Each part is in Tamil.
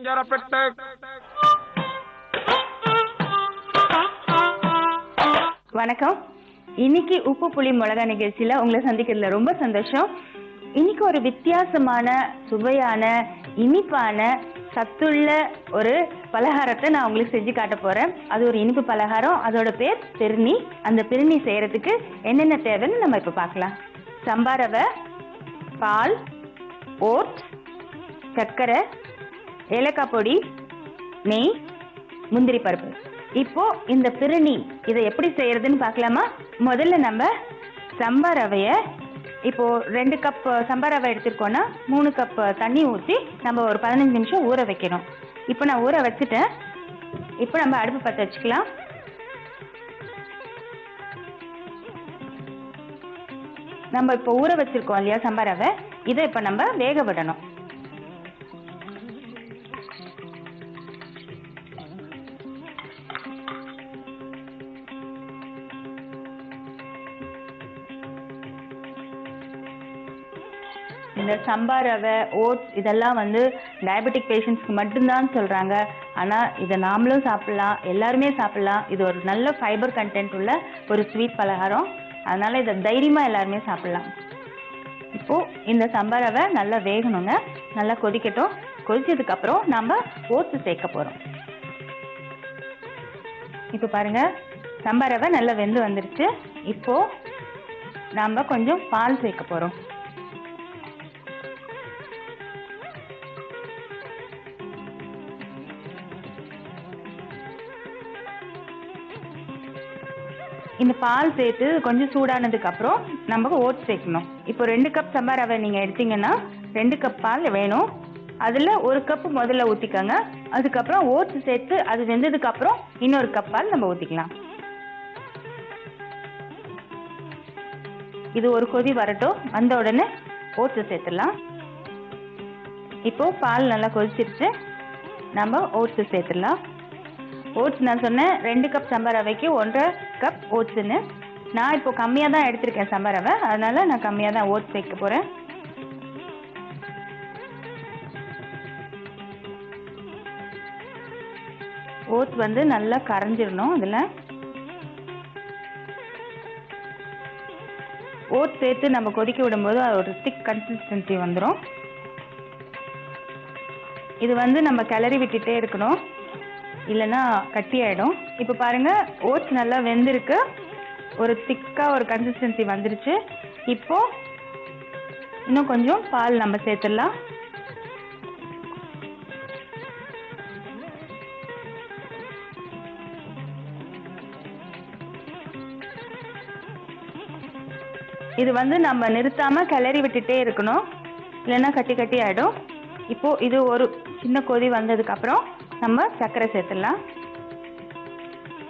பஞ்சரப்பெட்டு வணக்கம். இன்னைக்கு உப்பு புளி மிளகா நிகழ்ச்சியில உங்களை சந்திக்கிறதுல ரொம்ப சந்தோஷம். இன்னைக்கு ஒரு வித்தியாசமான சுவையான இனிப்பான சத்துள்ள ஒரு பலகாரத்தை நான் உங்களுக்கு செஞ்சு காட்ட போறேன். அது ஒரு இனிப்பு பலகாரம். அதோட பேர் பிரிணி. அந்த பிரிணி செய்யறதுக்கு என்னென்ன தேவைன்னு நம்ம இப்ப பார்க்கலாம். சம்பா ரவை, பால், ஓட்ஸ், சர்க்கரை, ஏலக்காய் பொடி, நெய், முந்திரி பருப்பு. இப்போ இந்த பிரிணி இதை எப்படி செய்யறதுன்னு பார்க்கலாமா? முதல்ல நம்ம சம்பா ரவைய இப்போ 2 கப் சம்பா ரவை எடுத்துருக்கோம்னா 3 கப் தண்ணி ஊற்றி நம்ம ஒரு 15 நிமிஷம் ஊற வைக்கணும். இப்போ நான் ஊற வச்சுட்டேன். இப்போ நம்ம அடுப்பு பற்ற வச்சுக்கலாம். நம்ம இப்போ ஊற வச்சிருக்கோம் இல்லையா சம்பா ரவை, இதை இப்போ நம்ம வேக விடணும். இந்த சம்பா ரவை, ஓட்ஸ் இதெல்லாம் வந்து டயபெட்டிக் பேஷண்ட்ஸ்க்கு மட்டும்தான் சொல்கிறாங்க. ஆனால் இதை நாமளும் சாப்பிட்லாம், எல்லாருமே சாப்பிட்லாம். இது ஒரு நல்ல ஃபைபர் கண்டென்ட் உள்ள ஒரு ஸ்வீட் பலகாரம். அதனால் இதை தைரியமாக எல்லாருமே சாப்பிட்லாம். இப்போது இந்த சம்பா ரவை நல்லா வேகணுங்க. நல்லா கொதிக்கட்டும். கொதிச்சதுக்கப்புறம் நம்ம ஓட்ஸ் சேர்க்க போகிறோம். இப்போ பாருங்கள், சம்பா ரவை நல்லா வெந்து வந்துருச்சு. இப்போது நாம் கொஞ்சம் பால் சேர்க்க போகிறோம். இந்த பால் சேர்த்து கொஞ்சம் சூடானதுக்கு அப்புறம் நம்ம ஓட்ஸ் சேர்க்கணும். இப்போ 2 கப் சம்பா ரவை நீங்கள் எடுத்தீங்கன்னா 2 கப் பால் வேணும். அதில் 1 கப் முதல்ல ஊற்றிக்கோங்க. அதுக்கப்புறம் ஓட்ஸ் சேர்த்து அது வெந்ததுக்கு அப்புறம் இன்னொரு கப் பால் நம்ம ஊற்றிக்கலாம். இது ஒரு கொதி வரட்டும். வந்த உடனே ஓட்ஸ் சேர்த்துடலாம். இப்போ பால் நல்லா கொதிச்சிருச்சு. நம்ம ஓட்ஸ் சேர்த்துடலாம். ஓட்ஸ் நான் சொன்னேன் 2 கப் சம்பா ரவைக்கு 1.5 கப் ஓட்ஸுன்னு. நான் இப்போ கம்மியாக தான் எடுத்திருக்கேன் சம்பா ரவை, அதனால நான் கம்மியாக தான் ஓட்ஸ் சேர்க்க போகிறேன். ஓட்ஸ் வந்து நல்லா கரைஞ்சிடணும். அதில் ஓட்ஸ் சேர்த்து நம்ம கொதிக்க விடும்போது அது ஒரு திக் கன்சிஸ்டன்சி வந்துடும். இது வந்து நம்ம கிளறி விட்டுட்டே இருக்கணும், இல்லைன்னா கட்டி ஆகிடும். இப்போ பாருங்கள், ஓட்ஸ் நல்லா வெந்திருக்கு. ஒரு திக்காக ஒரு கன்சிஸ்டன்சி வந்துருச்சு. இப்போது இன்னும் கொஞ்சம் பால் நம்ம சேர்த்துடலாம். இது வந்து நம்ம நிறுத்தாமல் கிளறி விட்டுட்டே இருக்கணும், இல்லைன்னா கட்டி கட்டி ஆகிடும். இப்போது இது ஒரு சின்ன கொதி வந்ததுக்கப்புறம் நம்ம சர்க்கரை சேர்த்துடலாம்.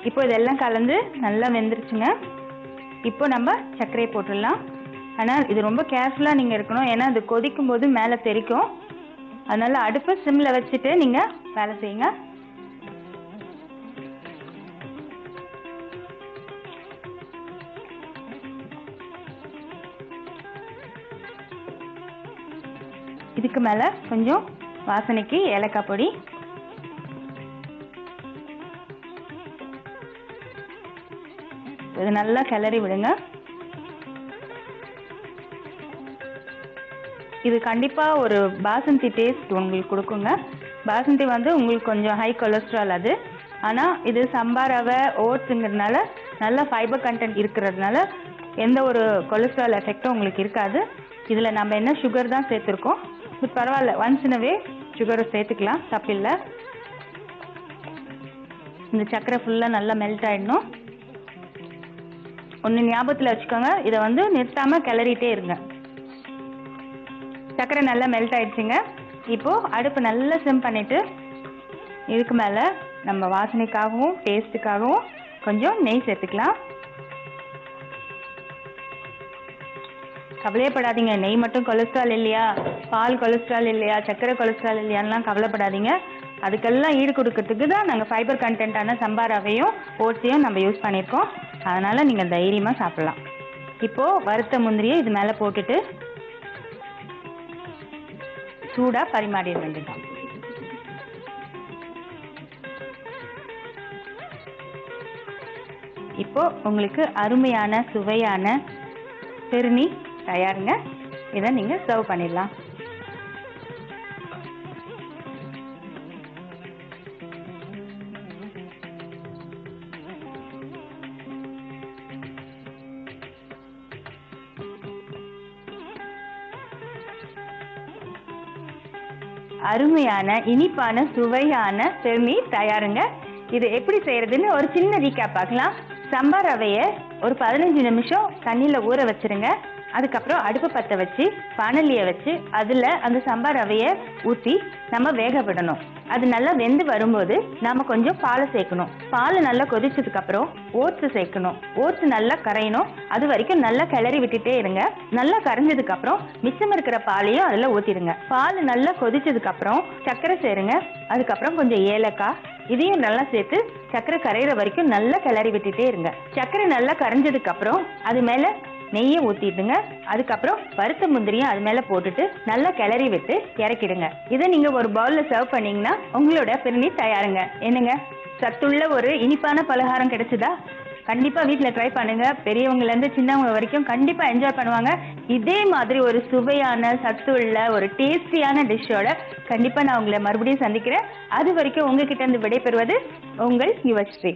இப்போ இதெல்லாம் கலந்து நல்லா வெந்துருச்சுங்க. இப்போ நம்ம சர்க்கரையை போட்டுடலாம். ஆனால் இது ரொம்ப கேர்ஃபுல்லாக நீங்கள் இருக்கணும், ஏன்னா அது கொதிக்கும் போது மேலே தெறிக்கும். அதனால் அடுப்பை சிம்மில் வச்சுட்டு நீங்கள் வேலை செய்யுங்க. இதுக்கு மேலே கொஞ்சம் வாசனைக்கு ஏலக்காய் பொடி, இது நல்லா கிளறி விடுங்க. இது கண்டிப்பாக ஒரு பாசந்தி டேஸ்ட் உங்களுக்கு கொடுக்குங்க. பாசந்தி வந்து உங்களுக்கு கொஞ்சம் ஹை கொலஸ்ட்ரால் அது. ஆனால் இது சம்பா ரவை, ஓட்ஸுங்கிறதுனால நல்ல ஃபைபர் கண்டென்ட் இருக்கிறதுனால எந்த ஒரு கொலஸ்ட்ரால் எஃபெக்டும் உங்களுக்கு இருக்காது. இதில் நம்ம என்ன சுகர் தான் சேர்த்துருக்கோம். இது பரவாயில்ல, ஒன்ஸ் இன் அ வே சுகரை சேர்த்துக்கலாம், தப்பில்லை. இந்த சர்க்கரை ஃபுல்லாக நல்லா மெல்ட் ஆகிடணும். ஒன்று ஞாபகத்தில் வச்சுக்கோங்க, இதை வந்து நிறுத்தாமல் கிளறிட்டே இருங்க. சர்க்கரை நல்லா மெல்ட் ஆயிடுச்சுங்க. இப்போது அடுப்பு நல்லா சிம் பண்ணிவிட்டு இதுக்கு மேலே நம்ம வாசனைக்காகவும் டேஸ்ட்டுக்காகவும் கொஞ்சம் நெய் சேர்த்துக்கலாம். கவலையப்படாதீங்க, நெய் மட்டும் கொலஸ்ட்ரால் இல்லையா, பால் கொலஸ்ட்ரால் இல்லையா, சர்க்கரை கொலஸ்ட்ரால் இல்லையான்லாம் கவலைப்படாதீங்க. அதுக்கெல்லாம் ஈடு கொடுக்கறதுக்கு தான் நாங்கள் ஃபைபர் கண்டென்ட்டான சம்பா ரவையும் ஓட்ஸையும் நம்ம யூஸ் பண்ணியிருக்கோம். அதனால் நீங்கள் தைரியமாக சாப்பிட்லாம். இப்போது வறுத்த முந்திரியை இது மேலே போட்டுட்டு சூடாக பரிமாறிட வேண்டியதான். இப்போ உங்களுக்கு அருமையான சுவையான பெருநீ தயாருங்க. இதை நீங்க சர்வ் பண்ணிடலாம். அருமையான இனிப்பான சுவையான பெருநீ தயாருங்க. இது எப்படி செய்யறதுன்னு ஒரு சின்ன ரீகேப் பார்க்கலாம். சம்பா ரவையை ஒரு 15 நிமிஷம் தண்ணியில ஊற வச்சிருங்க. அதுக்கப்புறம் அடுப்பு பற்ற வச்சு பானலியை வச்சு அதில் அந்த சம்பா ரவையை ஊற்றி நம்ம வேக விடணும். அது நல்லா வெந்து வரும்போது நாம கொஞ்சம் பாலை சேர்க்கணும். பால் நல்லா கொதிச்சதுக்கு அப்புறம் ஓட்ஸ் சேர்க்கணும். ஓட்ஸ் நல்லா கரையணும். அது வரைக்கும் நல்லா கிளறி விட்டுட்டே இருங்க. நல்லா கரைஞ்சதுக்கு அப்புறம் மிச்சம் இருக்கிற பாலையும் அதில் ஊற்றிடுங்க. பால் நல்லா கொதிச்சதுக்கு அப்புறம் சர்க்கரை சேருங்க. அதுக்கப்புறம் கொஞ்சம் ஏலக்காய் இதையும் நல்லா சேர்த்து சர்க்கரை கரையிற வரைக்கும் நல்லா கிளறி விட்டுட்டே இருங்க. சர்க்கரை நல்லா கரைஞ்சதுக்கு அப்புறம் அது மேல நெய்யை ஊத்திடுங்க. அதுக்கப்புறம் வறுத்த முந்திரியும் அது மேல போட்டுட்டு நல்லா கிளறி விட்டு இறக்கிடுங்க. இதை நீங்க ஒரு பவுல்ல சர்வ் பண்ணீங்கன்னா உங்களோட பெருநீ தயாருங்க. என்னங்க, சத்துள்ள ஒரு இனிப்பான பலகாரம் கிடைச்சதா? கண்டிப்பா வீட்டுல ட்ரை பண்ணுங்க. பெரியவங்கல இருந்து சின்னவங்க வரைக்கும் கண்டிப்பா என்ஜாய் பண்ணுவாங்க. இதே மாதிரி ஒரு சுவையான சத்துள்ள ஒரு டேஸ்டியான டிஷ்ஷோட கண்டிப்பா நான் உங்களை மறுபடியும் சந்திக்கிறேன். அது வரைக்கும் உங்ககிட்ட இருந்து விடைபெறுவது உங்கள் யுவஸ்ரீ.